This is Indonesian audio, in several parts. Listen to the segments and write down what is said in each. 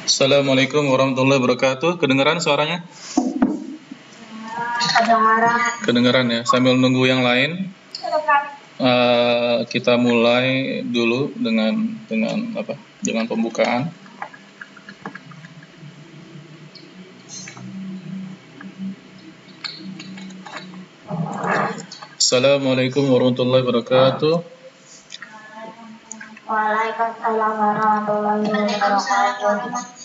Assalamualaikum warahmatullahi wabarakatuh. Kedengaran suaranya? Kedengaran. Kedengaran ya. Sambil nunggu yang lain, kita mulai dulu dengan pembukaan. Assalamualaikum warahmatullahi wabarakatuh. Waalaikumsalam warahmatullahi wabarakatuh.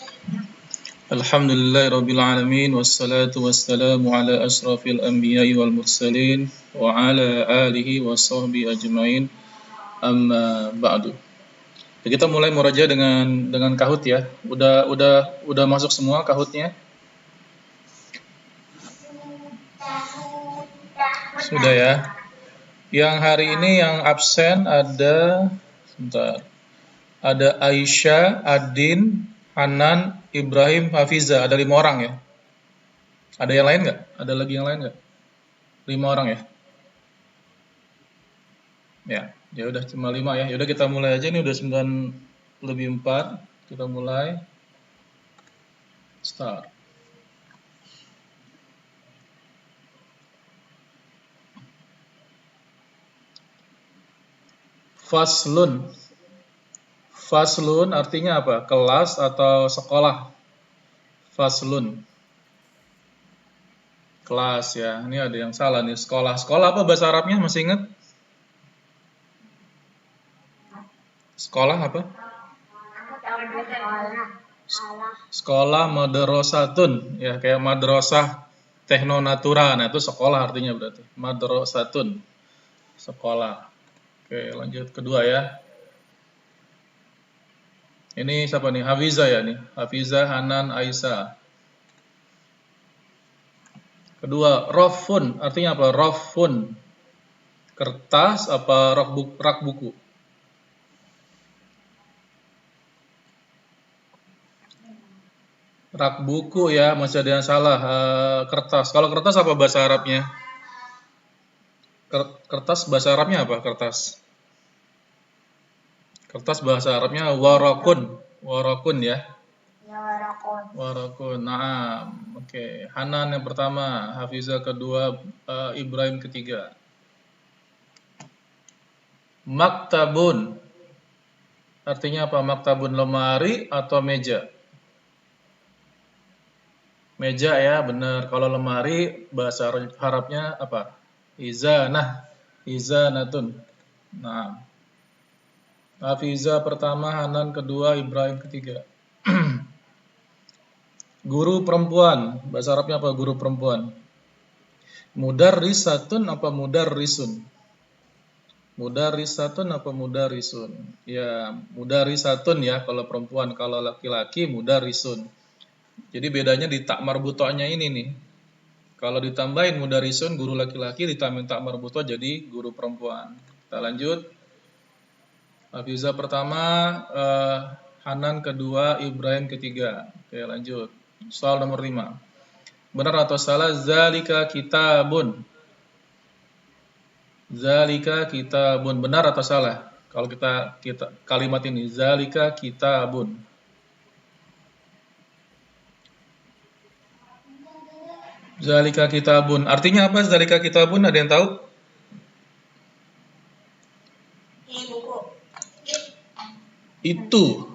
Alhamdulillahirabbil alamin wassalatu wassalamu ala asyrafil anbiya'i wal mursalin wa ala alihi washabbihi ajmain. Amma ba'du. Kita mulai murajaah dengan kahut ya. Udah masuk semua kahutnya? Sudah ya. Yang hari ini yang absen ada Aisyah, Adin, Hanan, Ibrahim, Hafiza. Ada 5 orang ya. Ada yang lain nggak? Ada lagi yang lain nggak? 5 orang ya. Ya udah cuma 5 ya. Ya udah kita mulai aja, ini udah 9:04. Kita mulai. Start. Faslun artinya apa? Kelas atau sekolah? Faslun. Kelas ya. Ini ada yang salah nih. Sekolah. Sekolah apa bahasa Arabnya? Masih ingat? Sekolah apa? Sekolah madrasatun. Ya, kayak madrasah Technonatura. Nah, itu sekolah artinya berarti. Madrasatun. Sekolah. Oke, lanjut kedua ya. Ini siapa nih? Hafiza ya nih. Hafiza, Hanan, Aisyah. Kedua, rafun. Artinya apa? Rafun. Kertas apa rak buku? Rak buku ya, masih ada yang salah. Kertas. Kalau kertas apa bahasa Arabnya? Kertas bahasa Arabnya apa? Kertas. Kertas bahasa Arabnya warakun. Warakun ya. Warakun. Nah, oke. Hanan yang pertama, Hafizah kedua, Ibrahim ketiga. Maktabun. Artinya apa? Maktabun, lemari atau meja? Meja ya, benar. Kalau lemari bahasa Arabnya apa? Izanah. Izanatun. Nah. Hafizah pertama, Hanan kedua, Ibrahim ketiga. Guru perempuan. Bahasa Arabnya apa guru perempuan? Mudarrisatun apa mudarrisun? Mudarrisatun apa mudarrisun? Ya, mudarrisatun ya kalau perempuan. Kalau laki-laki mudarrisun. Jadi bedanya di tak marbutohnya ini nih. Kalau ditambahin mudarrisun guru laki-laki, ditambahin tak marbutoh jadi guru perempuan. Kita lanjut. Hafizah pertama, Hanan kedua, Ibrahim ketiga. Oke, lanjut. Soal nomor 5. Benar atau salah? Zalika kitabun. Zalika kitabun. Benar atau salah? Kalau kita kalimat ini, zalika kitabun. Zalika kitabun. Artinya apa zalika kitabun? Ada yang tahu? Itu.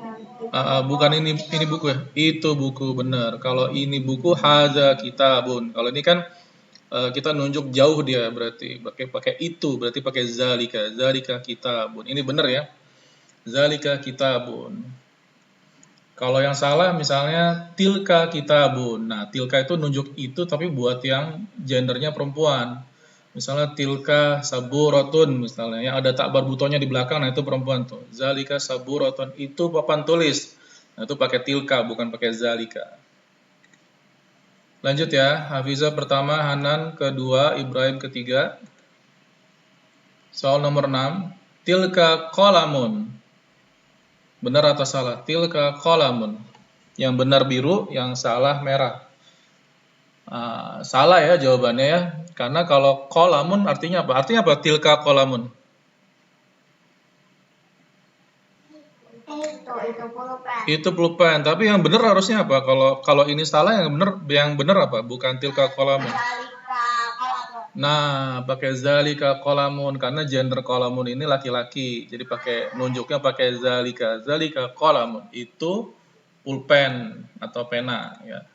Bukan ini buku ya. Itu buku, benar. Kalau ini buku hadza kitabun. Kalau ini kan kita nunjuk jauh dia, berarti pakai itu, berarti pakai zalika kitabun. Ini benar ya. Zalika kitabun. Kalau yang salah misalnya tilka kitabun. Nah, tilka itu nunjuk itu tapi buat yang gendernya perempuan. Misalnya tilka saburatun misalnya, yang ada tak barbutonya di belakang, nah itu perempuan tuh. Zalika saburatun, itu papan tulis. Nah, itu pakai tilka, bukan pakai zalika. Lanjut ya, Hafizah pertama, Hanan kedua, Ibrahim ketiga. Soal nomor 6. Tilka qalamun. Benar atau salah? Tilka qalamun. Yang benar biru, yang salah merah. Salah ya jawabannya ya. Karena kalau qalamun artinya apa? Artinya apa tilka qalamun? Itu pulpen. Itu pulpen. Tapi yang benar harusnya apa? Kalau ini salah, yang benar apa? Bukan tilka qalamun. Zalika kolamun. Nah, pakai zalika qalamun karena gender qalamun ini laki-laki. Jadi nunjuknya pakai zalika. Zalika qalamun itu pulpen atau pena ya.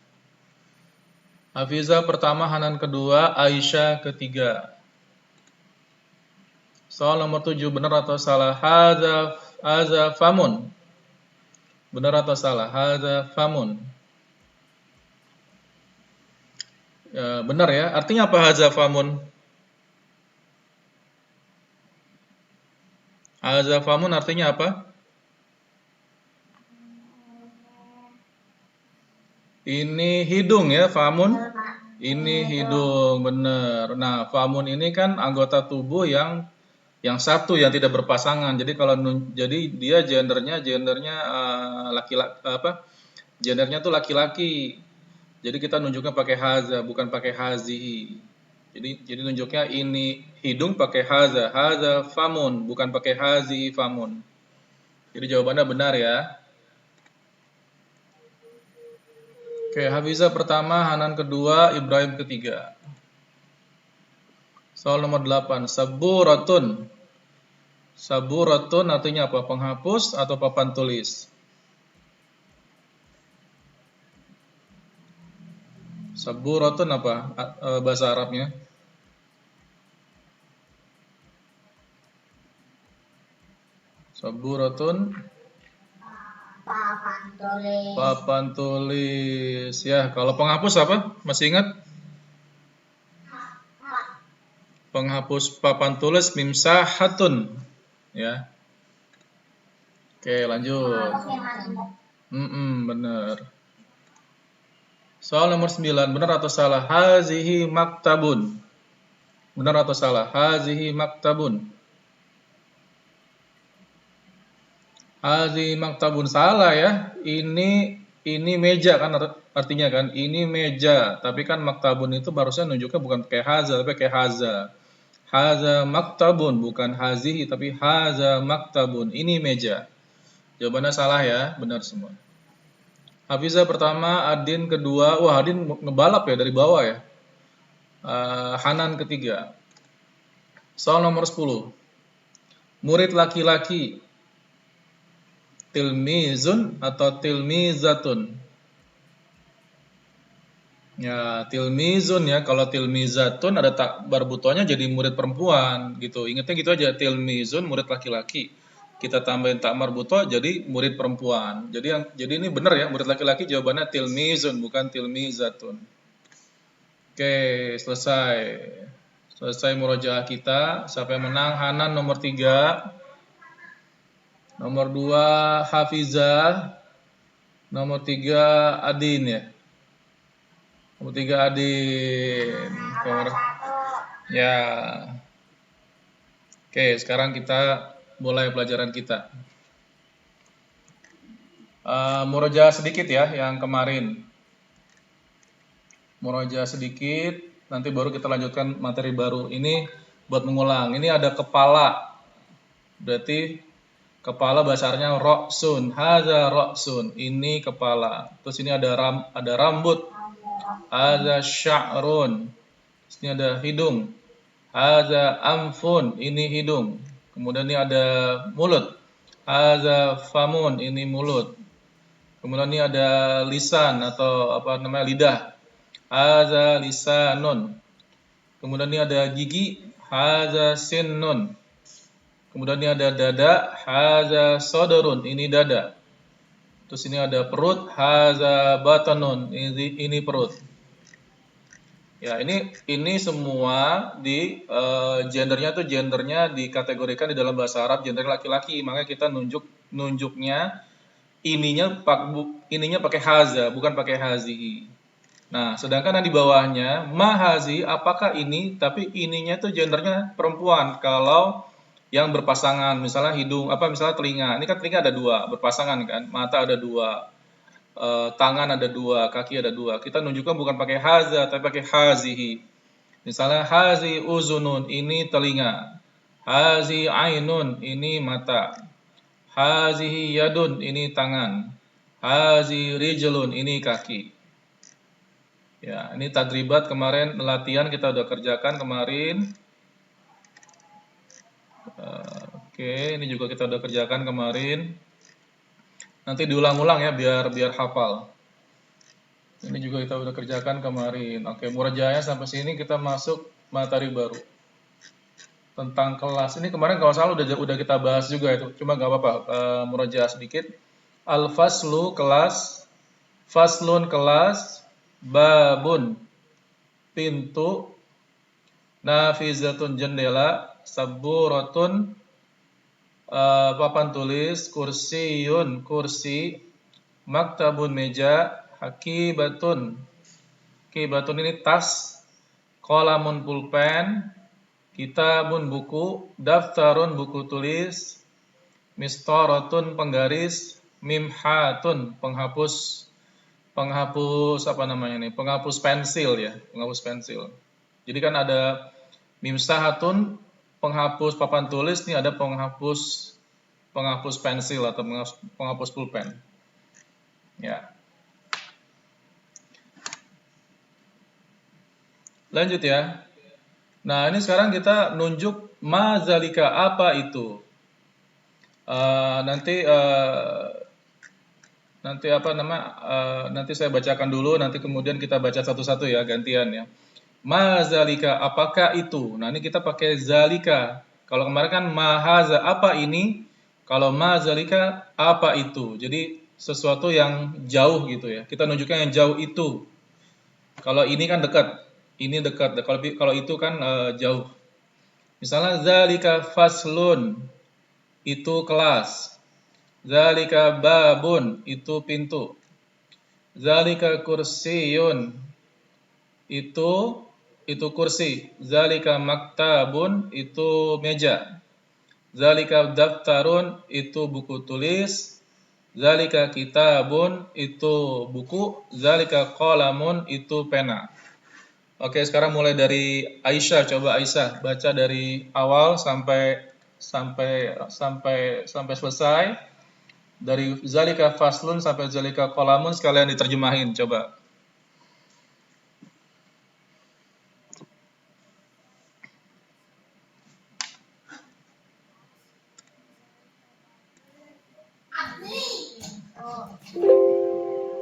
Hafiza pertama, Hanan kedua, Aisyah ketiga. Soal nomor 7, benar atau salah? Hadza famun. Benar atau salah? Hadza famun. Ya, benar ya. Artinya apa hadza famun? Hadza famun artinya apa? Ini hidung ya, famun. Ini hidung, benar. Nah, famun ini kan anggota tubuh yang satu yang tidak berpasangan. Jadi jadi dia gendernya laki-laki gendernya tuh laki-laki. Jadi kita nunjuknya pakai haza, bukan pakai hazihi. Jadi nunjuknya ini hidung pakai haza famun, bukan pakai hazihi famun. Jadi jawabannya benar ya. Oke, Hafizah pertama, Hanan kedua, Ibrahim ketiga. Soal nomor 8, saburatun. Saburatun artinya apa? Penghapus atau papan tulis? Saburatun apa bahasa Arabnya? Saburatun Papan tulis. papan tulis. Ya, kalau penghapus apa? Masih ingat? Penghapus papan tulis mimsahatun. Ya. Oke, lanjut. Benar. Soal nomor 9, benar atau salah? Hazihi maktabun. Benar atau salah? Hazihi maktabun. Hazihi maktabun, salah ya. Ini meja kan artinya kan. Ini meja, tapi kan maktabun itu harusnya nunjuknya bukan pakai haza, tapi pakai haza. Haza maktabun, bukan hazihi tapi haza maktabun. Ini meja. Jawabannya salah ya, benar semua. Hafizah pertama, Adin kedua. Wah, Adin ngebalap ya dari bawah ya. Hanan ketiga. Soal nomor 10. Murid laki-laki. Tilmizun atau tilmizatun? Ya, tilmizun ya. Kalau tilmizatun ada tak barbutonya jadi murid perempuan gitu. Ingatnya gitu aja, tilmizun murid laki-laki. Kita tambahin tak marbuto jadi murid perempuan. Jadi ini benar ya, murid laki-laki jawabannya tilmizun bukan tilmizatun. Oke, selesai. Selesai murojaah kita. Siapa yang menang? Hanan nomor 3. Nomor 2 Hafizah. Nomor 3 Adin ya. Nomor 3 Adin. Ya. Oke, sekarang kita mulai pelajaran kita. Murojaah sedikit ya yang kemarin. Murojaah sedikit, nanti baru kita lanjutkan materi baru. Ini buat mengulang. Ini ada kepala. Berarti kepala bahasanya roksun. Hadza roksun. Ini kepala. Terus ini ada rambut. Hadza sya'run. Terus ini ada hidung. Hadza amfun. Ini hidung. Kemudian ini ada mulut. Hadza famun. Ini mulut. Kemudian ini ada lisan atau lidah. Hadza lisanun. Kemudian ini ada gigi. Hadza sinnun. Kemudian ini ada dada. Hadza sadrun. Ini dada. Terus ini ada perut. Hadza batanun. Ini perut. Ya, ini semua di gendernya dikategorikan di dalam bahasa Arab gender laki-laki. Makanya kita nunjuknya ininya pakai haza, bukan pakai hazihi. Nah, sedangkan yang di bawahnya mahazi, apakah ini? Tapi ininya itu gendernya perempuan. Kalau yang berpasangan, misalnya hidung, misalnya telinga. Ini kan telinga ada 2, berpasangan kan. Mata ada 2. Tangan ada 2, kaki ada 2. Kita nunjukkan bukan pakai haza, tapi pakai hazihi. Misalnya hazi uzunun, ini telinga. Hazi ainun, ini mata. Hazihi yadun, ini tangan. Hazi rijlun, ini kaki. Ya, ini tadribat kemarin latihan kita udah kerjakan kemarin. Oke, ini juga kita udah kerjakan kemarin. Nanti diulang-ulang ya biar hafal. Ini juga kita udah kerjakan kemarin. Oke, murajaahnya sampai sini kita masuk materi baru. Tentang kelas. Ini kemarin kalau salah udah kita bahas juga itu. Cuma nggak apa-apa, murajaah sedikit. Al-faslu kelas, faslun kelas, babun pintu, nafizatun jendela, saburatun papan tulis, kursiyun kursi, maktabun meja, hakibatun kibatun ini tas, qalamun pulpen, kitabun buku, daftarun buku tulis, mistoratun penggaris, mimhatun penghapus apa namanya nih, penghapus pensil ya, penghapus pensil. Jadi kan ada mimsahatun penghapus papan tulis, nih ada penghapus pensil atau penghapus pulpen. Ya. Lanjut ya. Nah, ini sekarang kita nunjuk mazalika, apa itu. Nanti apa nama? Nanti saya bacakan dulu, nanti kemudian kita baca satu-satu ya, gantian ya. Mazalika, apakah itu? Nah, ini kita pakai zalika. Kalau kemarin kan mahaza, apa ini? Kalau mazalika, apa itu? Jadi sesuatu yang jauh gitu ya. Kita nunjukkan yang jauh itu. Kalau ini kan dekat. Ini dekat. Kalau itu kan jauh. Misalnya zalika faslun, itu kelas. Zalika babun, itu pintu. Zalika kursiyun, itu kursi. Zalika maktabun, itu meja. Zalika daftarun, itu buku tulis. Zalika kitabun, itu buku. Zalika qalamun, itu pena. Oke, sekarang mulai dari Aisyah. Coba Aisyah baca dari awal sampai selesai. Dari zalika faslun sampai zalika qalamun sekalian diterjemahin, coba.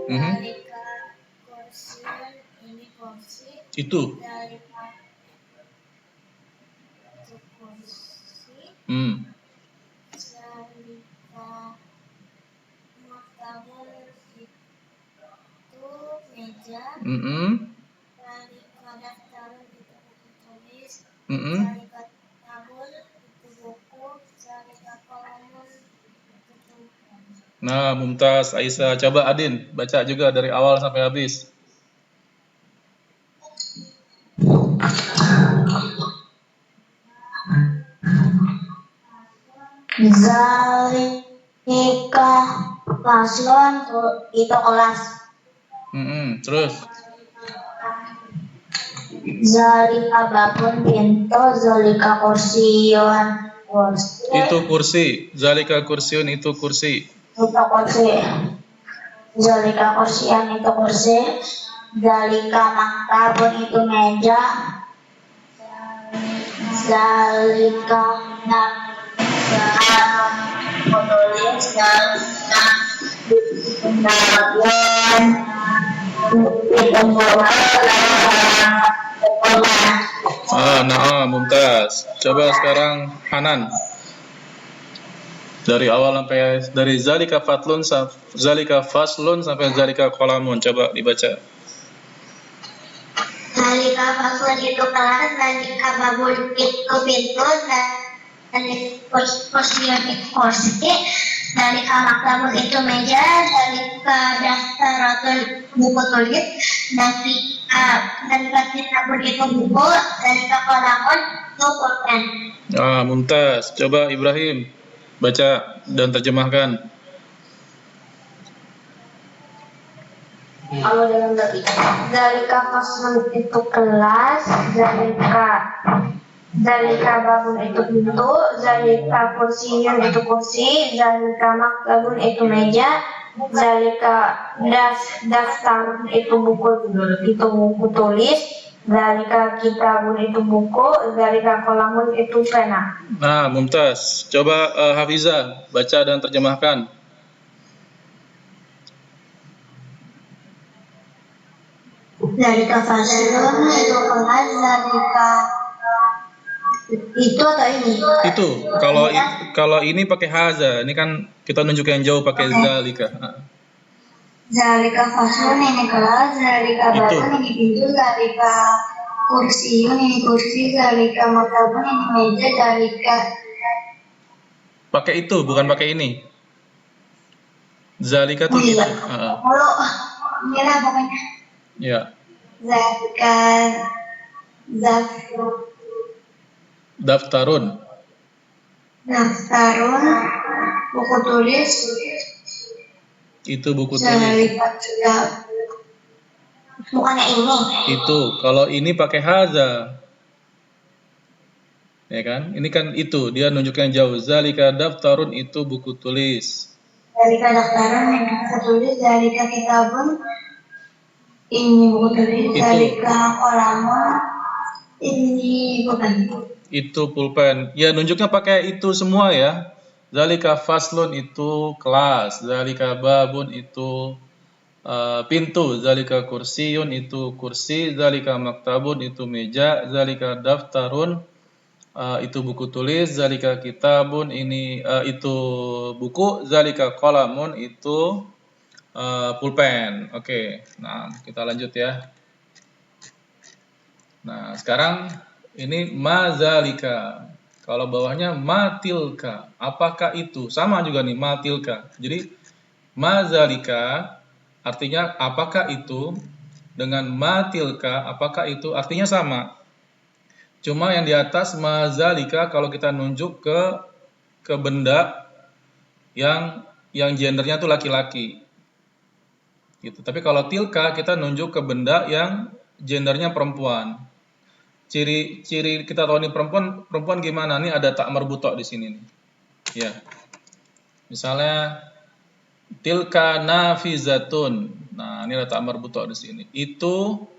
Zalika kursiun, ini kursi. Itu. Zalika itu kursi. Zalika maktabun, itu meja. Zalika daftarun, itu buku tulis. Zalika kitabun, itu buku. Zalika qalamun, itu pulpen. Nah, mumtaz Aisyah. Coba Adin baca juga dari awal sampai habis. Zalika faslun, itu kelas. Terus. Zalika babun, pintu. Zalika kursiyun, kursi. Itu kursi. Zalika kursiun, itu kursi. Itu kursi. Zalika kursiyan, itu kursi. Zalika maktabun, itu meja. Zalika daftarun, penulis. Zalika pembagian, itu mumtaz. Coba sekarang Hanan. Dari awal sampai dari zalika faslun sampai zalika qalamun, coba dibaca. Zalika faslun, itu kelas. Zalika babun, itu pintu. Zalika kursiun, itu kursi. Zalika maktabun, itu meja. Zalika daftaratun, buku tulis. Zalika kitabun, itu buku. Zalika qalamun, itu pulpen. Mumtaz. Coba Ibrahim baca dan terjemahkan. Zalika faslun, itu kelas. Zalika Zalika babun itu pintu, zalika kursiyun itu kursi, zalika maktabun itu meja, zalika daftar itu buku tulis, zalika kitabun itu buku, zalika kolamun itu pena. Nah, mumtaz. Coba Hafizah baca dan terjemahkan. Zalika fasilun itu kelas, zalika itu atau ini? Itu. Kalau ini pakai haza, ini kan kita nunjuk yang jauh pakai zalika. Zalika faslun ini kelas, zalika babun ini pintu, zalika kursiun ini kursi, zalika maktabun ini meja, zalika. Pakai itu, bukan pakai ini. Zalika tuh itu. Kalau ini lah pokoknya. Ya. Zalika Daftarun. Buku tulis. Itu buku tulis. Bukannya ini. Itu. Kalau ini pakai haza. Ya kan? Ini kan itu. Dia nunjuk yang jauh. Zalika daftarun itu buku tulis. Zalika daftarun yang buku tulis. Zalika kitabun ini buku tulis. Zalika kolamun ini bukan. Itu pulpen. Ya, nunjuknya pakai itu semua ya. Zalika faslun itu kelas, zalika babun itu pintu, zalika kursiyun itu kursi, zalika maktabun itu meja, zalika daftarun itu buku tulis, zalika kitabun ini itu buku, zalika qalamun itu pulpen. Oke. Nah, kita lanjut ya. Nah, sekarang ini mazalika. Kalau bawahnya matilka. Apakah itu? Sama juga nih matilka. Jadi mazalika artinya apakah itu, dengan matilka apakah itu artinya sama. Cuma yang di atas mazalika kalau kita nunjuk ke benda yang gendernya tuh laki-laki. Gitu. Tapi kalau tilka kita nunjuk ke benda yang gendernya perempuan. Ciri kita tahu nih perempuan gimana? Nih ada tak marbuto di sini nih. Ya. Misalnya tilka nafizatun. Nah, ini ada tak marbuto di sini. Itu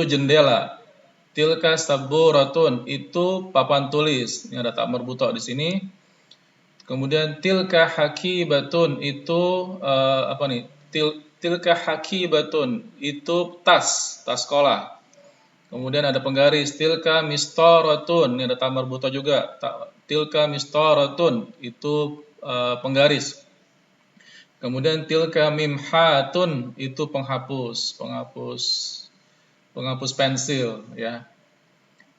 jendela. Tilka saburatun, itu papan tulis. Ini ada tak marbuto di sini. Kemudian tilka hakibatun, itu apa nih? Tilka hakibatun, itu tas sekolah. Kemudian ada penggaris, tilka mistaratun, ini ada tamar buta juga. Tilka mistaratun, itu penggaris. Kemudian tilka mimhatun, itu penghapus pensil ya.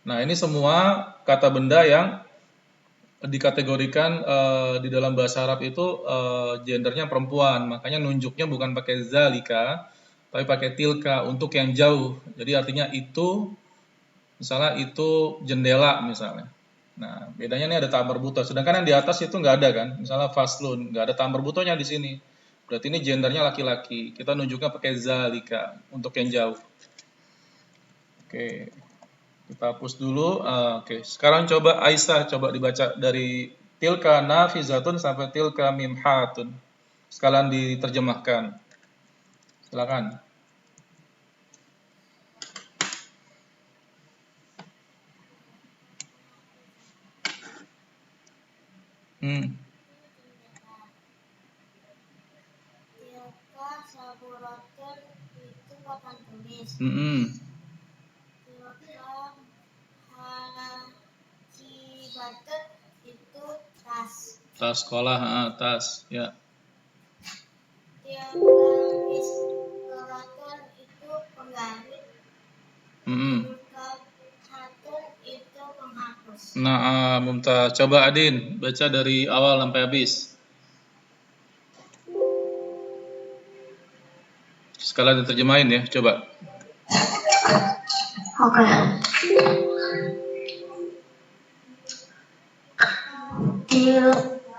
Nah, ini semua kata benda yang dikategorikan di dalam bahasa Arab itu gendernya perempuan. Makanya nunjuknya bukan pakai zalika, tapi pakai tilka untuk yang jauh. Jadi artinya itu, misalnya itu jendela misalnya. Nah, bedanya ini ada tak marbuto. Sedangkan yang di atas itu nggak ada kan. Misalnya faslun, nggak ada tak marbutonya di sini. Berarti ini gendernya laki-laki. Kita nunjuknya pakai zalika untuk yang jauh. Oke, kita hapus dulu. Oke, sekarang coba Aisyah coba dibaca dari tilka nafizatun sampai tilka mimhatun. Sekalian diterjemahkan. Silakan. Tilka saburatun itu papan tulis. Tilka hakibatun itu tas. Tas sekolah, tas, ya. Tilka mistaratun itu penggaris. Tilka hatun itu penghapus. Nah, Mumtaz. Coba Adin baca dari awal sampai habis. Sekalian diterjemahin ya, coba. Oke. Tilka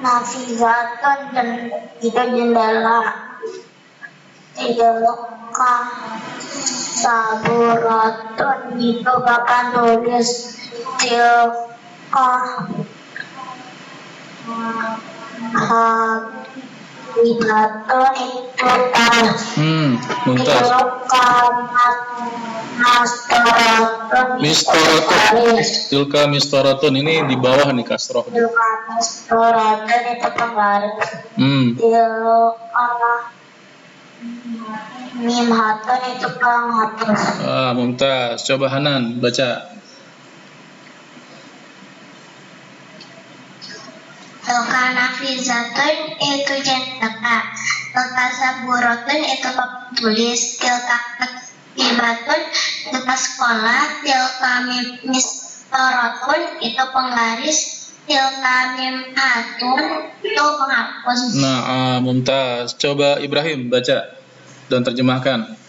nafizatun dan itu jendela. Tilka Saburatun itu papan tulis. Tilka hakibatun itu tas. Mumtaz. Tilka Mistoratun. Tilka mistoratun ini di bawah nih kasroh. Tilka mistoratun itu penggaris. Tilka mimhatun itu penghapus. Mumtaz. Coba Hanan baca. Tilka nafizatun itu jendela. Tilka saburatun itu tulis. Tilka katibatun itu sekolah. Tilka mistoratun itu penggaris. Tilka mimhatun itu penghapus. Nah, Mumtaz. Coba Ibrahim baca dan terjemahkan.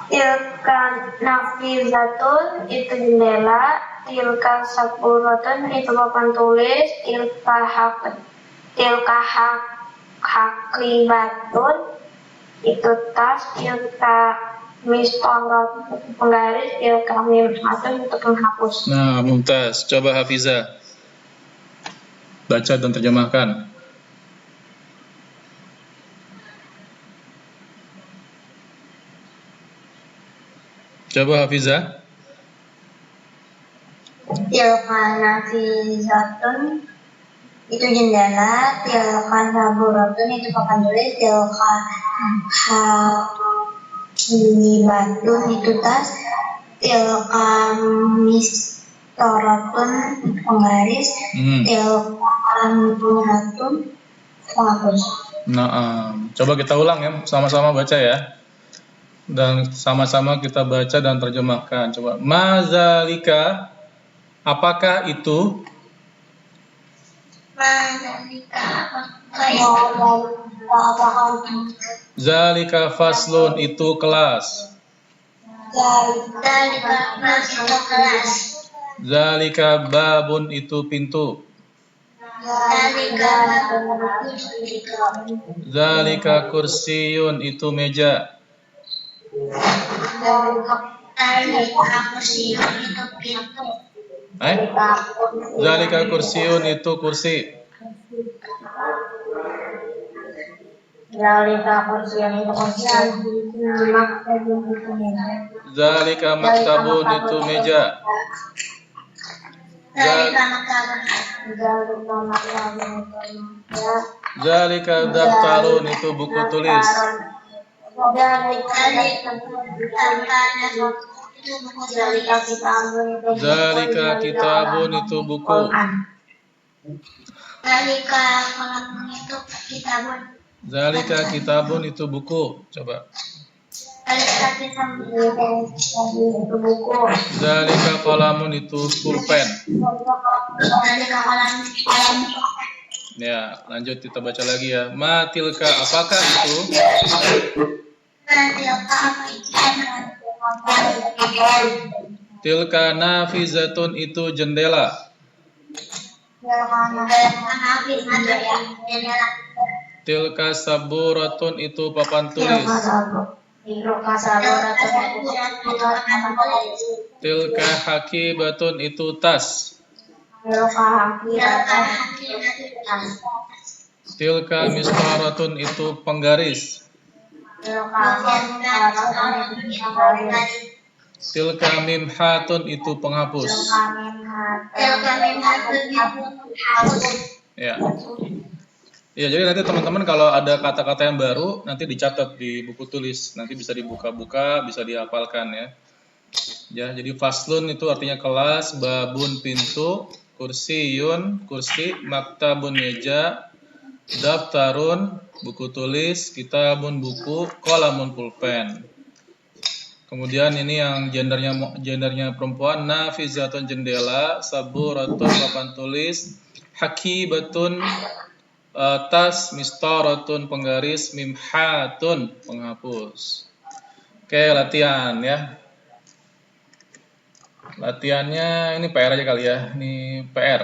Tilka nafizatun itu jendela. Tilka saburatun itu papan tulis. Tilka hakibatun itu tas. Tilka mistoratun itu penggaris. Tilka mimhatun itu penghapus. Nah, Mumtaz. Coba Hafizah baca dan terjemahkan. Coba Hafizah. Tilka nafizatun itu jendela. Tilka saburatun itu papan tulis. Tilka hakibatun itu tas. Tilka mistoratun itu penggaris. Tilka mimhatun penghapus. Nah, coba kita ulang ya, sama-sama baca ya. Dan sama-sama kita baca dan terjemahkan. Coba. Mazalika, apakah itu? Mazalika, Zalika faslun itu kelas. Zalika itu kelas. Zalika babun itu pintu. Zalika kursiyun itu meja. Zalika kursiyun itu kursi. Zalika maktabun itu meja. Zalika daftarun itu buku tulis. Zalika kitabun itu buku. Zalika kitabun itu buku. Coba. Zalika qalamun itu pulpen. Ya, lanjut kita baca lagi ya. Ma tilka, apakah itu? Tilka nafizatun itu jendela. Tilka saburatun itu papan tulis. Tilka hakibatun itu tas. Tilka mistaratun itu penggaris. Tilka mimhatun itu penghapus. Ya. Ya, jadi nanti teman-teman kalau ada kata-kata yang baru nanti dicatat di buku tulis, nanti bisa dibuka-buka, bisa dihafalkan ya. Ya, jadi faslun itu artinya kelas, babun pintu, kursiyun kursi, maktabun meja, daftarun buku tulis, kitabun buku, qalamun pulpen. Kemudian ini yang gendernya perempuan, nafizatun jendela, saburatun papan tulis, hakibatun tas, mistaratun penggaris, mimhatun penghapus. Oke, latihan ya. Latihannya ini PR aja kali ya. Ini PR.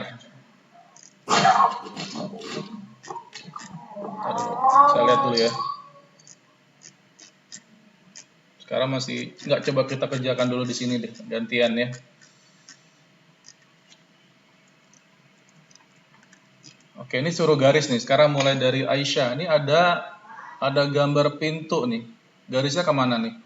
Aduh, saya lihat dulu ya. Sekarang masih nggak, coba kita kerjakan dulu di sini deh, gantian ya. Oke, ini suruh garis nih. Sekarang mulai dari Aisyah. Ini ada gambar pintu nih. Garisnya kemana nih?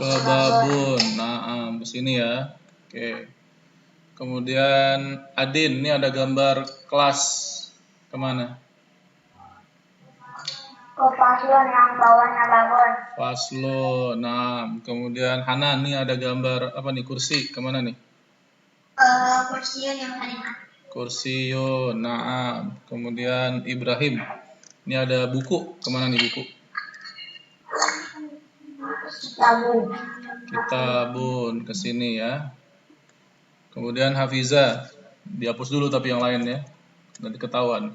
Ke babun. Nah, di sini ya. Oke. Kemudian Adin, ini ada gambar kelas. Kemana? Ke paslon yang bawahnya babon. Paslon. Nah, kemudian Hanan, ini ada gambar apa nih? Kursi. Kemana nih? Kursiun yang paling atas. Kursiun. Nah, kemudian Ibrahim. Ini ada buku. Kemana nih buku? Tabung. Kitabun, ke sini ya. Kemudian Hafiza, dihapus dulu tapi yang lain ya, nanti ketahuan.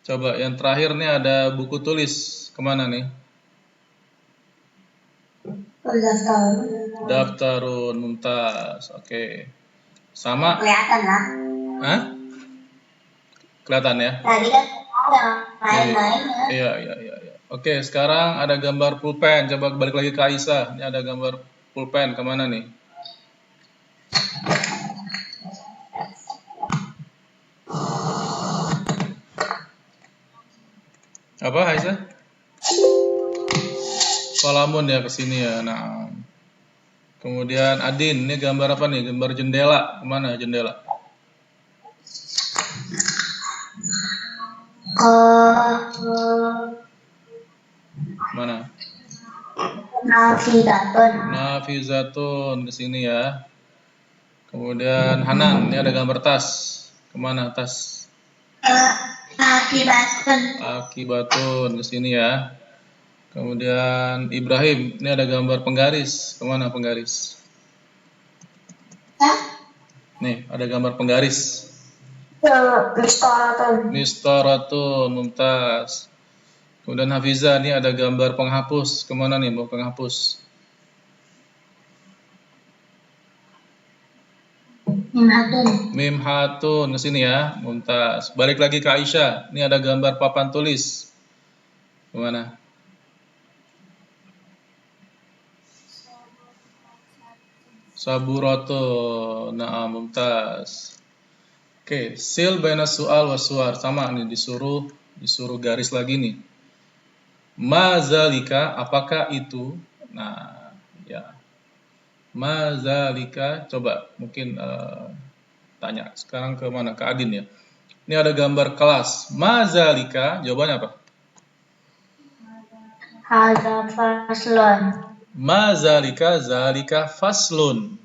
Coba yang terakhir nih ada buku tulis, kemana nih? Daftarun, Mumtaz, oke. Sama? Kelihatan lah. Hah? Kelihatan ya? Tadi kan ada lain-lain ya. Iya. Oke, sekarang ada gambar pulpen. Coba balik lagi ke Aisyah. Ini ada gambar pulpen. Kemana nih? Apa Aisyah? Kolamun ya, ke sini ya. Nah, kemudian Adin. Ini gambar apa nih? Gambar jendela. Kemana jendela? Mana? Nafizatun, ke sini ya. Kemudian Hanan, ini ada gambar tas. Kemana tas? Akibatun, ke sini ya. Kemudian Ibrahim, ini ada gambar penggaris. Kemana penggaris? Nih, ada gambar penggaris. Mistoratun, Mumtaz. Kemudian Hafiza, ini ada gambar penghapus. Kemana nih mau penghapus? Mimhatun, ke sini ya, Mumtaz. Balik lagi ke Aisyah. Ini ada gambar papan tulis. Kemana? Saburatun, nah, Mumtaz. Oke, sil baina su'al wa su'ar. Sama nih, disuruh garis lagi nih. Mazalika, apakah itu? Nah, ya. Mazalika, coba mungkin tanya sekarang ke mana? Ke Adin ya. Ini ada gambar kelas. Mazalika, jawabannya apa? Hadza faslun. Zalika faslun.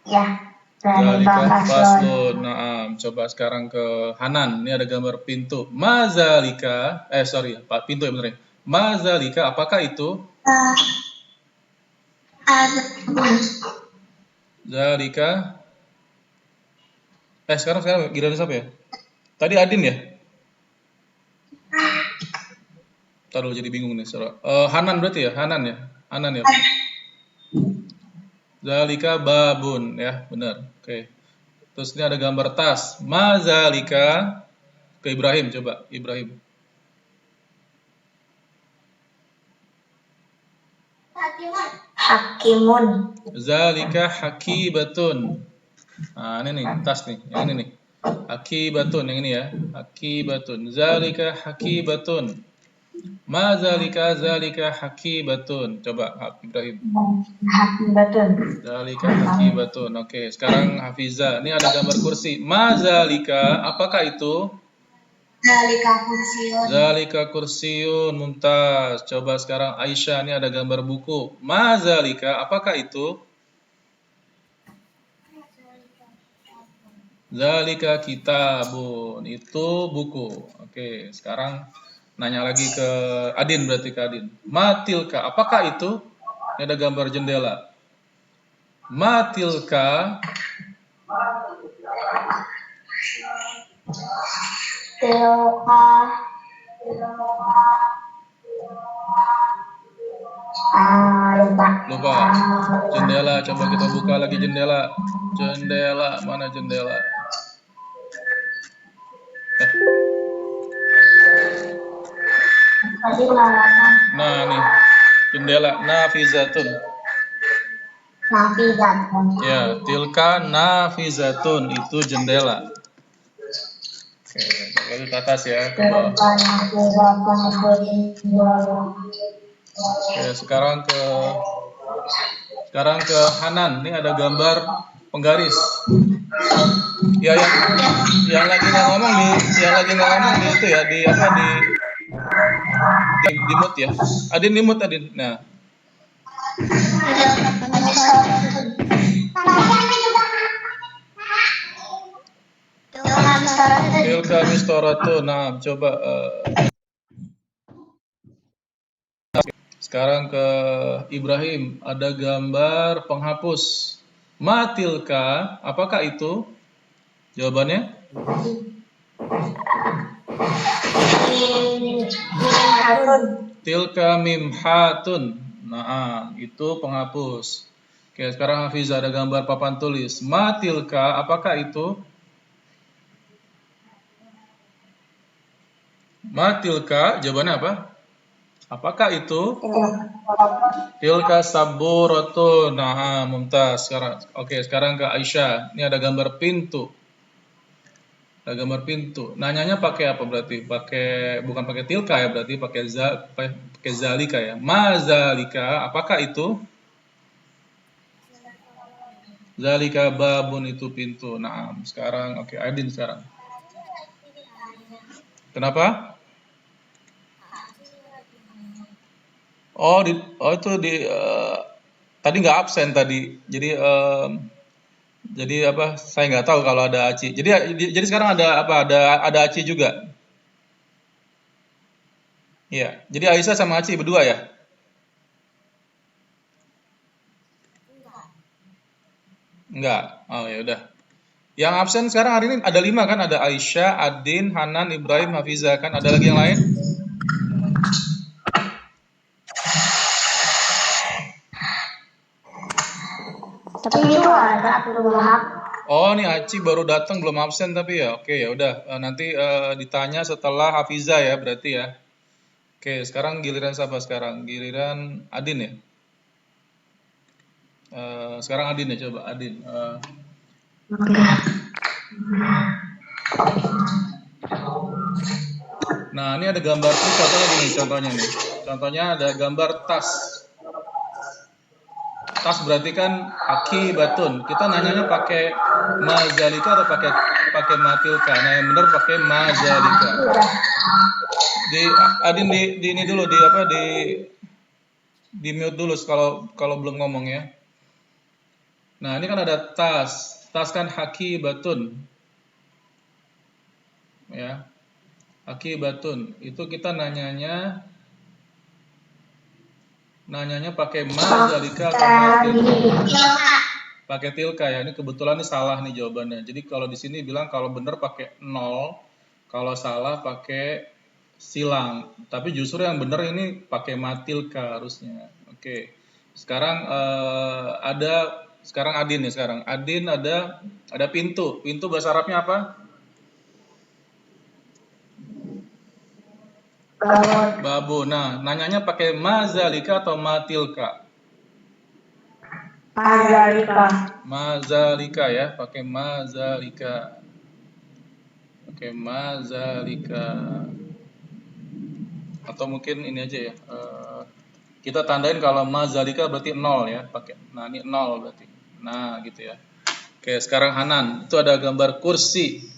Ya, Zalika faslun. Nah, coba sekarang ke Hanan. Ini ada gambar pintu. Mazalika, pintu ya bener ya. Mazalika, apakah itu? Zalika. Sekarang giliran siapa ya? Tadi Adin ya? Taruh jadi bingung nih. Hanan berarti ya? Hanan ya? Zalika babun ya, benar. Oke. Terus ini ada gambar tas. Mazalika, ke Ibrahim, coba Ibrahim. Hakimun. Zalika hakibatun. Nah, ini nih tas nih, yang ini nih. Hakibatun, yang ini ya. Hakibatun. Zalika hakibatun. Zalika hakibatun. Coba Ibrahim. Hakibatun. Zalika hakibatun. Oke, sekarang Hafiza. Ini ada gambar kursi. Zalika, apakah itu? Zalika kursiun, Mumtaz. Coba sekarang Aisyah, ini ada gambar buku. Zalika, apakah itu? Zalika kitabun, itu buku. Oke, sekarang nanya lagi ke Adin, berarti ke Adin. Matilka, apakah itu? Ini ada gambar jendela. Matilka. Lupa. Jendela, coba kita buka lagi jendela. Jendela, mana jendela? Nah, nih. Jendela nafizatun. Nafizatun. Ya, tilka nafizatun itu jendela. Oke, lanjut ke atas ya, ke bawah. Oke, sekarang ke Hanan. Ini ada gambar penggaris. Ya, yang lagi nggak ngomong di itu ya, di apa di mute ya. Adin di mute Adin. Nah, tilka mistoratun. Nah, coba sekarang ke Ibrahim. Ada gambar penghapus. Matilka, apakah itu? Jawabannya? Tilka mimhatun. Nah, itu penghapus. Oke, sekarang Hafiza ada gambar papan tulis. Matilka, apakah itu? Matilka, jawabannya apa? Apakah itu? Tilka saburatun. Nah, mumtaz. Sekarang ke Aisyah. Ini ada gambar pintu. Ada gambar pintu. Nanyanya pakai apa berarti? Bukan pakai tilka ya, berarti pakai zalika ya. Ma zalika, apakah itu? Zalika babun, itu pintu. Nah, sekarang Adin sekarang. Kenapa? Itu tadi nggak absen tadi. Jadi apa? Saya nggak tahu kalau ada Aci. Jadi sekarang ada apa? Ada Aci juga. Iya. Jadi Aisyah sama Aci berdua ya? Enggak. Oh ya udah. Yang absen sekarang hari ini ada 5 kan? Ada Aisyah, Adin, Hanan, Ibrahim, Hafiza kan? Ada lagi yang lain? Tapi itu ada belum. Oh, nih Aci baru datang belum absen tapi ya. Oke, ya udah. Nanti ditanya setelah Hafiza ya berarti ya. Oke, sekarang giliran siapa sekarang? Giliran Adin ya. Sekarang Adin ya, coba Adin. Nah, ini ada gambar tuh, contohnya nih. Contohnya ada gambar tas. Tas berarti kan akibatun. Kita nanyanya pakai mazalika atau pakai matilka. Nah, yang benar pakai mazalika. Adin di ini dulu di mute dulu kalau belum ngomong ya. Nah, ini kan ada tas. Tas kan hakibatun. Ya. Hakibatun. Itu kita nanyanya pakai mazalika atau matilka. Pakai tilka ya. Ini kebetulan ini salah nih jawabannya. Jadi kalau di sini bilang kalau benar pakai 0, kalau salah pakai silang. Tapi justru yang benar ini pakai matilka harusnya. Oke. Sekarang sekarang Adin ya sekarang. Adin ada pintu. Pintu bahasa Arabnya apa? Babu. Nah, nanyanya pakai mazalika atau matilka? Mazalika ya, pakai mazalika. Oke, mazalika. Atau mungkin ini aja ya. Kita tandain kalau mazalika berarti 0 ya, pakai. Nah, ini 0 berarti. Nah, gitu ya. Oke, sekarang Hanan. Itu ada gambar kursi.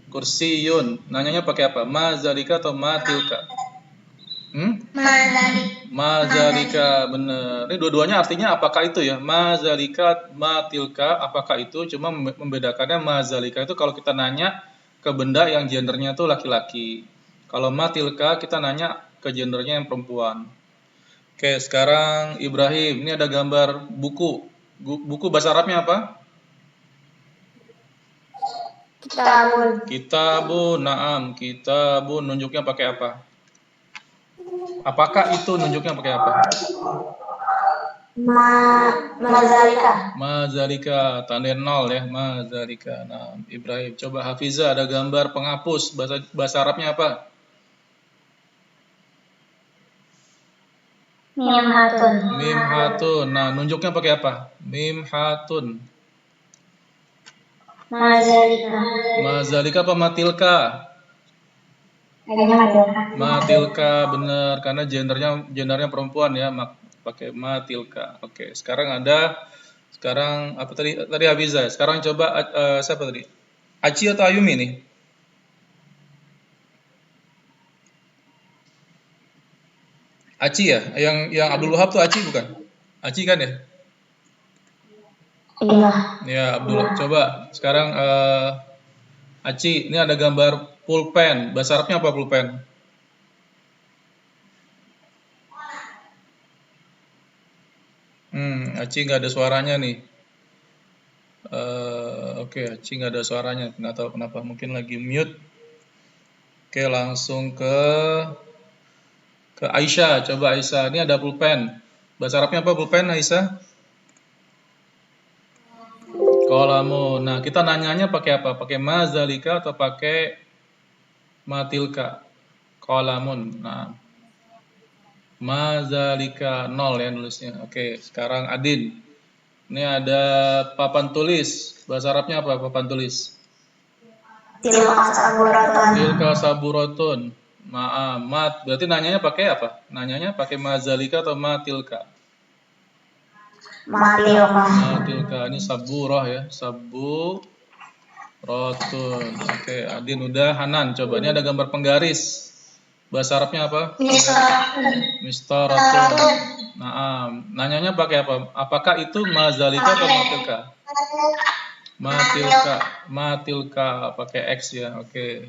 Kursiyun. Nanyanya pakai apa? Mazalika atau matilka? Mazalika, benar. Ini dua-duanya artinya apakah itu ya? Mazalika, matilka, apakah itu? Cuma membedakannya mazalika itu kalau kita nanya ke benda yang gendernya itu laki-laki. Kalau matilka kita nanya ke gendernya yang perempuan. Oke, sekarang Ibrahim. Ini ada gambar buku. Buku bahasa Arabnya apa? Kitabun, naam. Kitabun, nunjuknya pakai apa? Apakah itu nunjuknya pakai apa? Mazalika, tanda 0 ya, mazalika. Nah, Ibrahim, coba Hafiza ada gambar penghapus, bahasa Arabnya apa? Mim hatun. Mim hatun. Nah, nunjuknya pakai apa? Mim hatun. Mazalika. Mazalika apa matilka? Adanya matilka. Matilka, bener, karena gendernya perempuan ya, pakai matilka. Oke, sekarang apa tadi Hafiza. Sekarang coba siapa tadi? Aci atau Ayumi nih? Aci ya? Yang Abdul Wahab tuh Aci bukan? Aci kan ya? Iya. Ya, Abdul. Coba sekarang Aci, ini ada gambar pulpen. Bahasa Arabnya apa pulpen? Aci nggak ada suaranya nih. Oke, Aci nggak ada suaranya. Nggak tahu kenapa. Mungkin lagi mute. Oke, langsung ke Aisyah. Coba Aisyah. Ini ada pulpen. Bahasa Arabnya apa pulpen, Aisyah? Kolamu. Nah, kita nanyanya pakai apa? Pakai mazalika atau pakai matilka? Kolamun. Nah, mazalika 0 ya nulisnya. Oke, sekarang Adin. Ini ada papan tulis. Bahasa Arabnya apa papan tulis? Tilka saburatun. Tilka saburatun. Mat. Berarti nanyanya pakai apa? Nanyanya pakai mazalika atau matilka? Matilka. Matilka. Ini saburah ya. Saburotun. Oke, Adin udah. Hanan, coba. Ini ada gambar penggaris. Bahasa Arabnya apa? Mistaratun. Nah, nanyanya pakai apa? Apakah itu mazalika atau matilka? Matilka pakai X ya. Oke.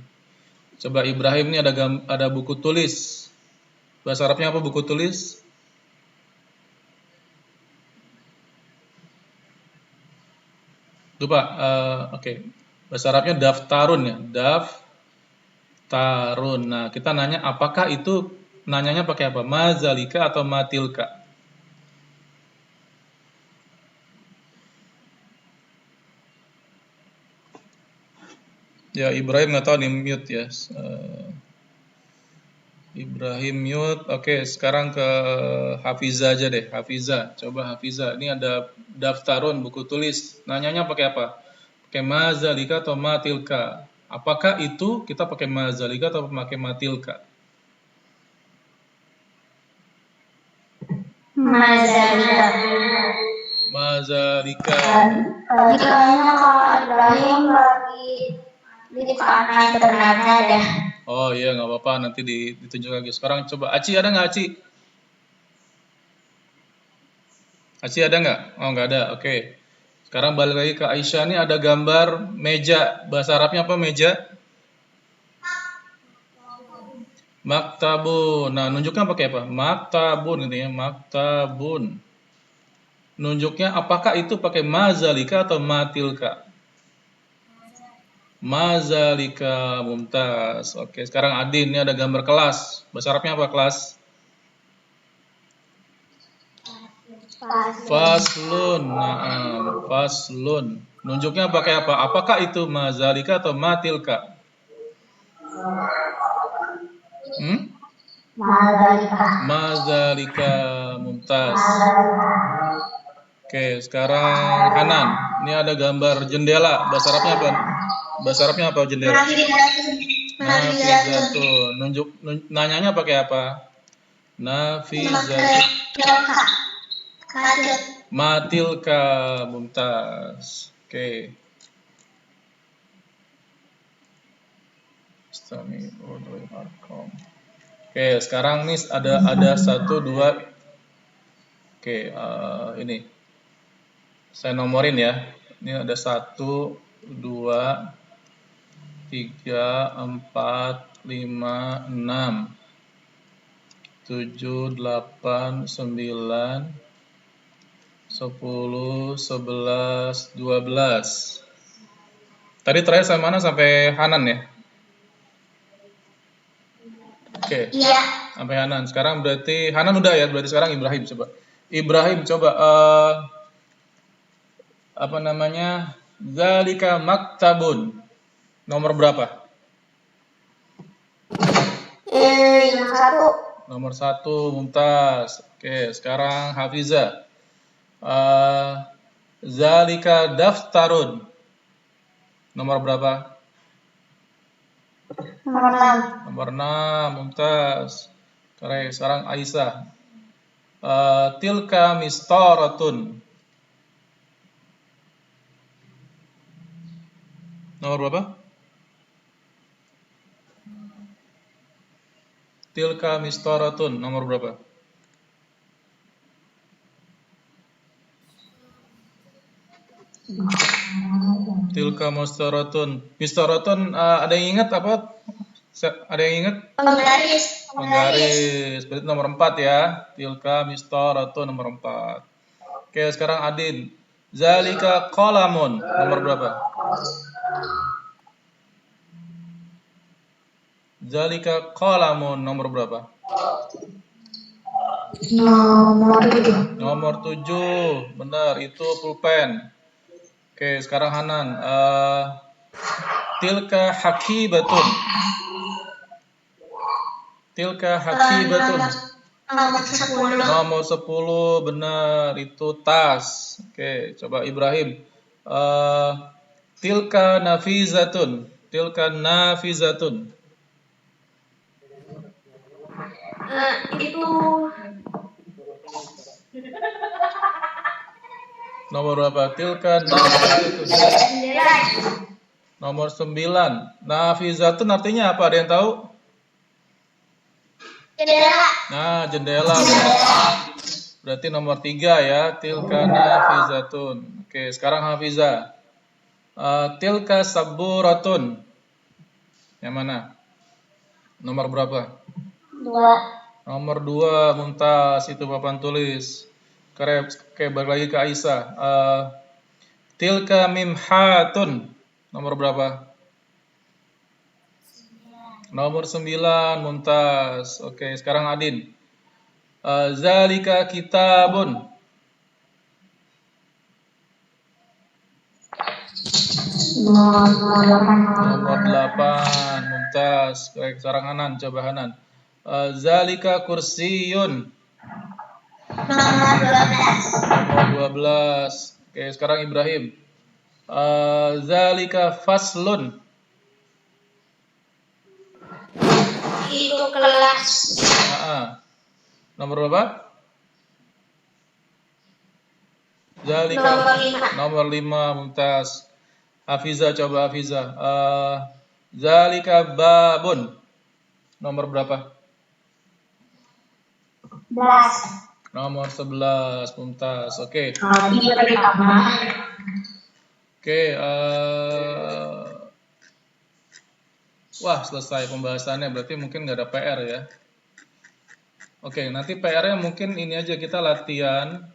Coba Ibrahim, ini ada buku tulis. Bahasa Arabnya apa buku tulis? Lupa. Oke. Bahasa Arabnya daftarun ya. Daftarun. Nah, kita nanya apakah itu, nanyanya pakai apa? Mazalika atau matilka? Ya, Ibrahim nggak tahu nih, mute ya. Ibrahim mute. Oke, sekarang ke Hafiza aja deh. Hafiza, coba Hafiza. Ini ada daftarun buku tulis. Nanyanya pakai apa? Pakai mazalika atau matilka? Apakah itu kita pakai mazalika atau pakai matilka? Mazalika. Tadi kayaknya Kak Ibrahim lagi di karena internetnya deh. Oh iya, nggak apa-apa, nanti ditunjuk lagi. Sekarang coba Aci, ada nggak Aci? Aci ada nggak? Oh, nggak ada. Oke. Sekarang balik lagi ke Aisyah. Ini ada gambar meja. Bahasa Arabnya apa meja? Maktabun. Nah, nunjuknya pakai apa? Maktabun gitu ya. Maktabun. Nunjuknya apakah itu pakai mazalika atau matilka? Mazalika, mumtaz. Oke, sekarang Adin, ini ada gambar kelas. Bahasa Arabnya apa kelas? Faslun. Nah, faslun. Nunjuknya pakai apa? Apakah itu mazalika atau matilka? Mazalika, mumtaz. Oke, sekarang Hanan. Ini ada gambar jendela. Bahasa Arabnya apa? Bahasa Arabnya apa jendela? Nafizatun. Nanyanya pakai apa? Nafizatun. Matilka, mumtaz. Oke. Oke, sekarang nih ada 1, 2. Oke, ini. Saya nomorin ya. Ini ada 1, 2, 3, 4, 5, 6, 7, 8, 9, 10, 11, 12. Tadi terakhir sampai mana? Sampai Hanan ya? Oke. Iya. Sampai Hanan. Sekarang berarti Hanan udah ya. Berarti sekarang Ibrahim coba. Ibrahim coba apa namanya? Zalika maktabun. Nomor berapa? Yang 1. Nomor 1, mumtaz. Oke, sekarang Hafiza. Zalika daftarun. Nomor berapa? Nomor 6. Nomor 6, Mumtaz. Oke, sekarang Aisyah. Tilka mistaratun. Nomor berapa? Tilka mistaratun. Nomor berapa? Tilka mistaratun. Mistaratun, ada yang ingat apa? Ada yang ingat? Penggaris. Penggaris. Berarti nomor 4 ya. Tilka mistaratun nomor 4. Oke, sekarang Adin. Zalika qalamun. Nomor berapa? Zalika qalamun. Nomor berapa? Nomor 7. Nomor 7. Benar, itu pulpen. Oke, sekarang Hanan. Tilka hakibatun. Tilka hakibatun. Nomor 10. Nomor 10, benar, itu tas. Oke, coba Ibrahim. Tilka nafizatun. Tilka nafizatun. Itu Nomor berapa? Tilka nafizatun. jendela. Nomor 9. Nafizatun artinya apa? Ada yang tahu? Jendela. Nah, jendela. Berarti nomor 3 ya. Tilka nafizatun. Oke, sekarang Hafiza. Tilka saburatun. Yang mana? Nomor berapa? 2. Nomor 2, Mumtaz. Itu papan tulis. Oke, balik lagi ke Aisyah. Tilka mimhatun. Nomor berapa? Nomor 9, Mumtaz. Oke, sekarang Adin. Zalika kitabun. Nomor 8, Mumtaz. Oke, sekarang Hanan, coba Hanan. Zalika kursiyun. Nomor 12. Nomor 12. Oke, sekarang Ibrahim. Zalika faslun. Itu kelas. Nomor berapa? Zalika. Nomor 5. Nomor 5, Mumtaz. Hafiza, coba Hafiza. Zalika babun. Nomor berapa? 11. Nomor 11, Mumtaz. Oke. Oke, wah, selesai pembahasannya. Berarti mungkin nggak ada PR ya. Oke, nanti PR-nya mungkin ini aja, kita latihan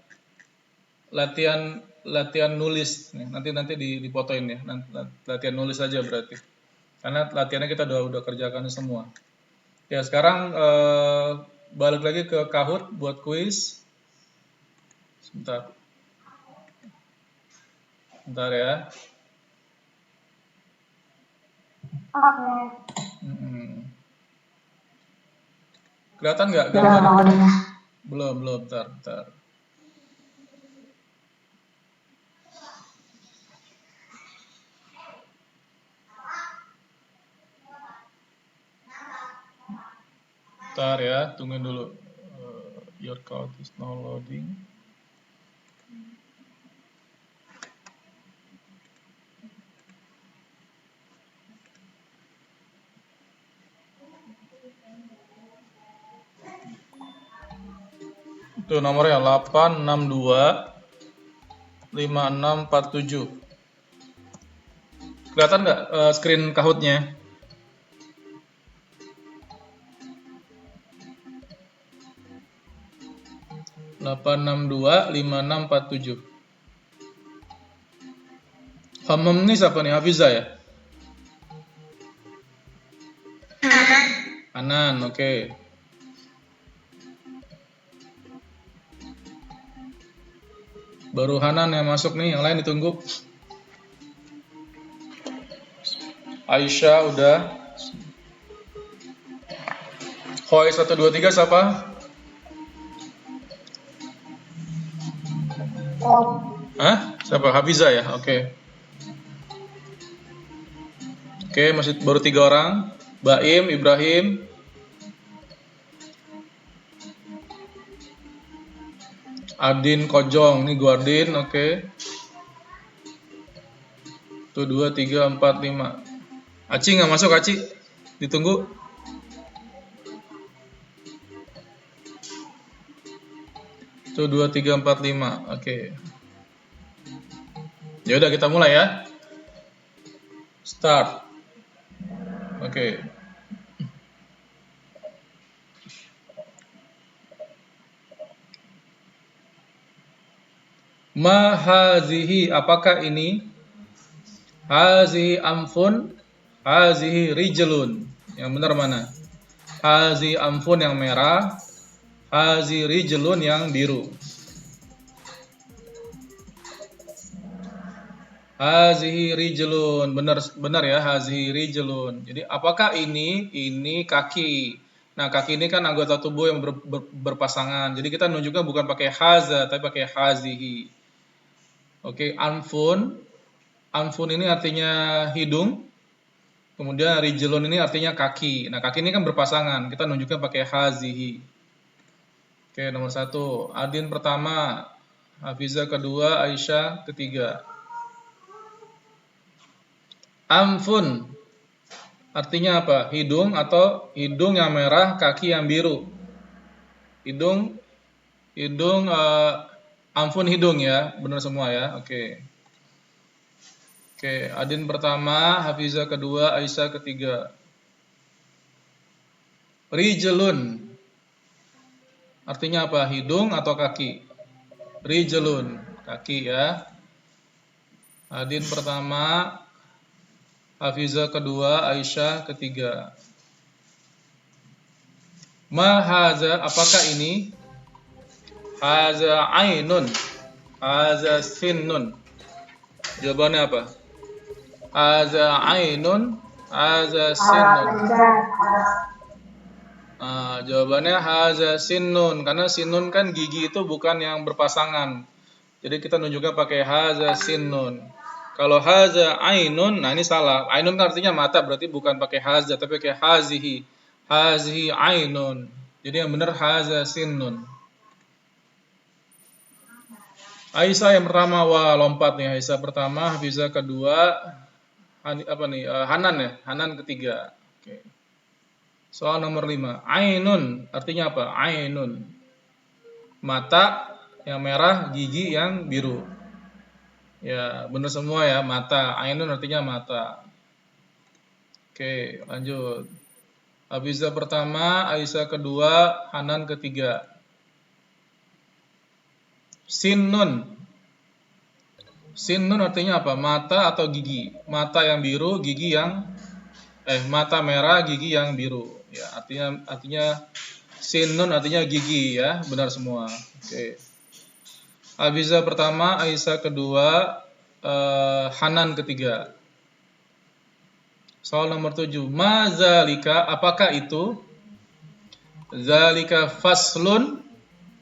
nulis. Nanti dipotoin ya. Latihan nulis aja berarti. Karena latihannya kita udah kerjakan semua. Ya, sekarang balik lagi ke Kahoot buat kuis. Sebentar ya. Oke. Kelihatan nggak? Belum, bentar. Bentar ya, tungguin dulu. Your code is now loading. Itu nomornya 862 5647. Kelihatan nggak screen Kahoot-nya? Delapan enam dua lima enam empat tujuh. Hamam ini siapa nih? Hafiza ya? Hanan, oke. Baru Hanan yang masuk nih, yang lain ditunggu. Aisyah udah. Khoi 1 2 3 siapa? Hah? Siapa? Hafiza ya? Oke. Oke, masih baru 3 orang. Baim, Ibrahim. Adin, Kojong. Ini Guardin, oke. 1, 2, 3, 4, 5. Aci nggak masuk, Aci? Ditunggu. Tuh 2, 3, 4, 5. Oke. Ya udah kita mulai ya. Start. Oke. Ma hazihi, apakah ini? Hazihi amfun, hazihi rijlun. Yang benar mana? Hazihi amfun yang merah, hazihi rijlun yang biru. Hazihi rijlun, benar ya, hazihi rijlun. Jadi apakah ini? Ini kaki. Nah, kaki ini kan anggota tubuh yang berpasangan. Jadi kita nunjuknya bukan pakai haza, tapi pakai hazihi. Oke, anfun. Anfun ini artinya hidung. Kemudian rijlun ini artinya kaki. Nah, kaki ini kan berpasangan. Kita nunjuknya pakai hazihi. Oke, nomor 1. Adin pertama, Hafiza kedua, Aisyah ketiga. Anfun artinya apa? Hidung atau hidung yang merah, kaki yang biru. Hidung, anfun hidung ya, benar semua ya. Oke, Adin pertama, Hafiza kedua, Aisyah ketiga. Rijlun artinya apa? Hidung atau kaki? Rijlun, kaki ya. Adin pertama, Hafiza kedua, Aisyah ketiga. Ma haza, apakah ini? Haza ainun, haza sinnun. Jawabannya apa? Haza ainun, haza sinnun. Jawabannya haza sinnun, karena sinnun kan gigi itu bukan yang berpasangan. Jadi kita nunjukkan pakai haza sinnun. Kalau haza ainun, nah ini salah. Ainun kan artinya mata, berarti bukan pakai haza, tapi pakai hazihi. Hazihi ainun. Jadi yang benar haza sinnun. Aisyah yang pertama, wah lompat nih. Aisyah pertama, Hafiza kedua, Hanan ya, Hanan ketiga. Oke. Soal nomor 5. Ainun artinya apa? Ainun. Mata yang merah, gigi yang biru. Ya, benar semua ya, mata. Ainun artinya mata. Oke, lanjut. Hafiza pertama, Aisyah kedua, Hanan ketiga. Sinnun. Sinnun artinya apa? Mata atau gigi? Mata yang biru, gigi yang mata merah, gigi yang biru. Ya, artinya sinnun artinya gigi ya, benar semua. Oke. Hafiza pertama, Aisyah kedua, Hanan ketiga. Soal nomor 7. Ma zalika, apakah itu? Zalika faslun,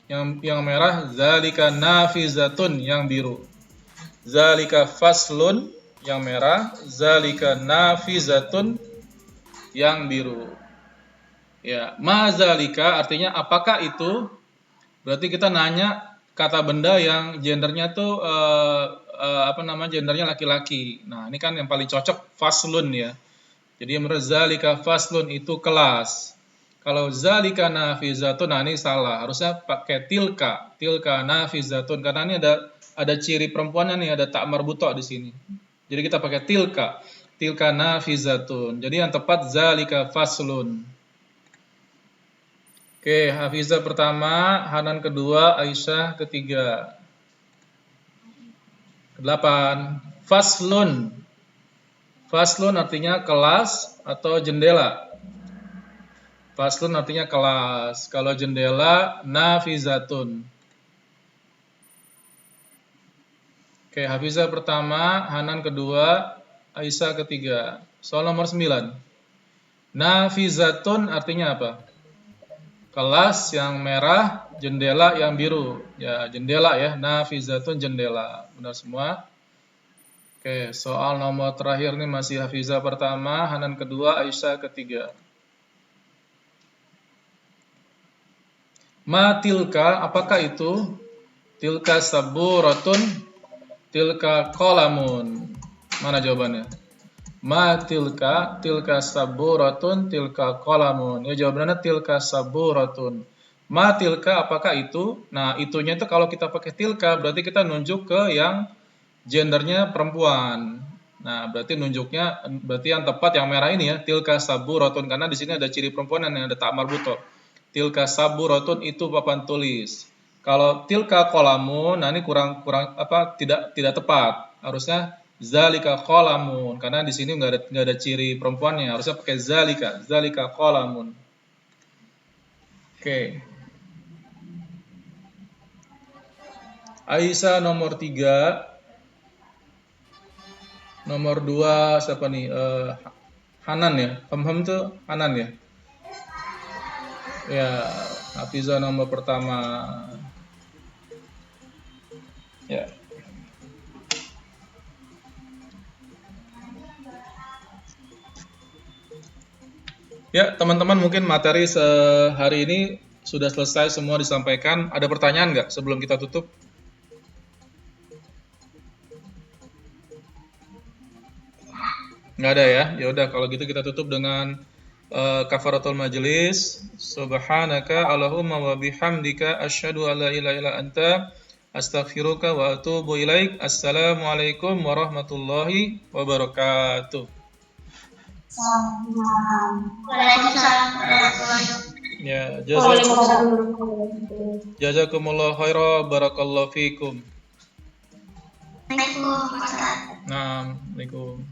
yang merah, zalika nafizatun, yang biru. Zalika faslun, yang merah, zalika nafizatun, yang biru. Ya, ma zalika artinya apakah itu? Berarti kita nanya kata benda yang gendernya tuh gendernya laki-laki. Nah, ini kan yang paling cocok faslun ya. Jadi menurut zalika faslun itu kelas. Kalau zalika nafizatun, nah ini salah. Harusnya pakai tilka nafizatun, karena ini ada ciri perempuannya nih, ada tak marbuto di sini. Jadi kita pakai tilka nafizatun. Jadi yang tepat zalika faslun. Oke, Hafiza pertama, Hanan kedua, Aisyah ketiga. 8. Faslun. Faslun artinya kelas atau jendela. Faslun artinya kelas. Kalau jendela, nafizatun. Oke, Hafizah pertama, Hanan kedua, Aisyah ketiga. Soal nomor 9. Nafizatun artinya apa? Kelas yang merah, Jendela yang biru. Ya, jendela ya. Nafizatun jendela. Benar semua. Oke, soal nomor terakhir nih masih Hafizah pertama, Hanan kedua, Aisyah ketiga. Ma tilka, apakah itu? Tilka saburatun, tilka qalamun. Mana jawabannya? Ma tilka, tilka saburatun, tilka qalamun. Ya jawabannya tilka saburatun. Ma tilka, apakah itu? Nah, itunya itu kalau kita pakai tilka berarti kita nunjuk ke yang gendernya perempuan. Nah, berarti nunjuknya berarti yang tepat yang merah ini ya, tilka saburatun karena di sini ada ciri perempuan yang ada tak marbuto. Tilka saburatun itu papan tulis. Kalau tilka qalamun, nah ini kurang apa tidak tepat. Harusnya zalika qalamun karena di sini enggak ada ciri perempuannya. Harusnya pakai zalika qalamun. Oke. Aisyah nomor 3. Nomor 2 siapa nih? Hanan ya. Hamham tuh Hanan ya. Ya, Hafizah nomor pertama. Ya. Ya, teman-teman mungkin materi sehari ini sudah selesai semua disampaikan. Ada pertanyaan nggak sebelum kita tutup? Nggak ada ya. Ya udah kalau gitu kita tutup dengan kafaratul majelis. Subhanaka Allahumma wa bihamdika asyhadu an la ilaha illa anta astaghfiruka wa atubu ilaik. Assalamualaikum warahmatullahi wabarakatuh. Waalaikumsalam warahmatullahi wabarakatuh. Ya, Waalaikumsalam warahmatullahi wabarakatuh. jazakumullah khairan barakallahu fikum. Waalaikumsalam. Nah, Assalamualaikum.